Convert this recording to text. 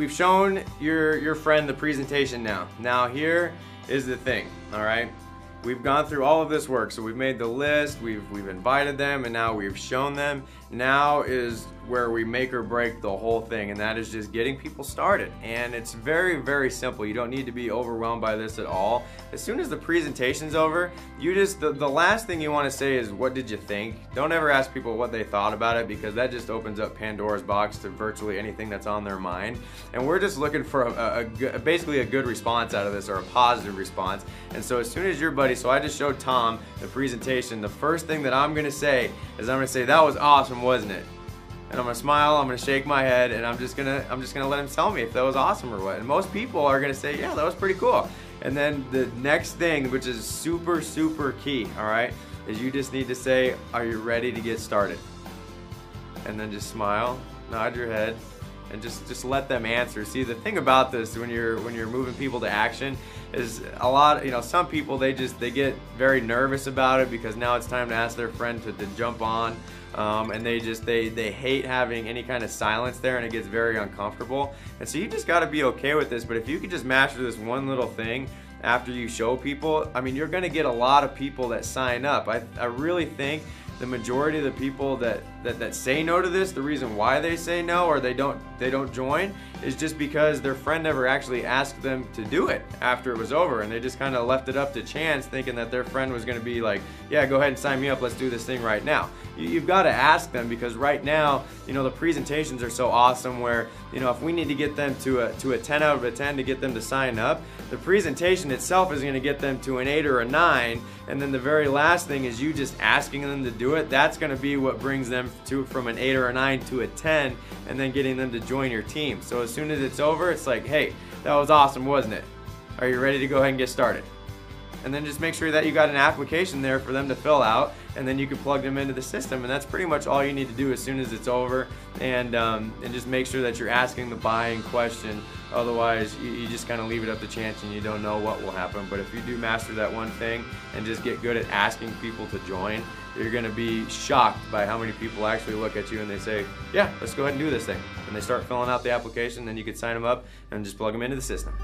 we've shown your friend the presentation now. Now here is the thing, all right? We've gone through all of this work, so we've made the list, we've invited them, and now we've shown them. Now is where we make or break the whole thing, and that is just getting people started. And it's very, very simple. You don't need to be overwhelmed by this at all. As soon as the presentation's over, you just, the last thing you want to say is, what did you think? Don't ever ask people what they thought about it, because that just opens up Pandora's box to virtually anything that's on their mind. And we're just looking for basically a good response out of this, or a positive response. And so as soon as your buddy, so I just showed Tom the presentation, the first thing that I'm gonna say is, I'm gonna say, that was awesome, wasn't it? And I'm gonna smile, I'm gonna shake my head, and I'm just gonna let him tell me if that was awesome or what. And most people are gonna say, yeah, that was pretty cool. And then the next thing, which is super, super key, all right, is you just need to say, are you ready to get started? And then just smile, nod your head, and just let them answer. See, the thing about this, when you're moving people to action, is a lot, you know, some people, they get very nervous about it, because now it's time to ask their friend to jump on. And they hate having any kind of silence there, and it gets very uncomfortable. And so you just got to be okay with this. But if you could just master this one little thing after you show people, I mean, you're going to get a lot of people that sign up. I really think the majority of the people that say no to this, the reason why they say no or they don't join, is just because their friend never actually asked them to do it after it was over, and they just kind of left it up to chance, thinking that their friend was going to be like, yeah, go ahead and sign me up, let's do this thing right now. You've got to ask them, because right now, you know, the presentations are so awesome where, you know, if we need to get them to a 10 out of a 10 to get them to sign up, the presentation itself is going to get them to an 8 or a 9, and then the very last thing is you just asking them to do it. That's going to be what brings them from an 8 or a 9 to a 10, and then getting them to join your team. So as soon as it's over, it's like, hey, that was awesome, wasn't it? Are you ready to go ahead and get started? And then just make sure that you got an application there for them to fill out, and then you can plug them into the system. And that's pretty much all you need to do as soon as it's over, and just make sure that you're asking the buying question. Otherwise, you just kind of leave it up to chance, and you don't know what will happen. But if you do master that one thing and just get good at asking people to join, you're going to be shocked by how many people actually look at you and they say, yeah, let's go ahead and do this thing. And they start filling out the application, then you can sign them up and just plug them into the system.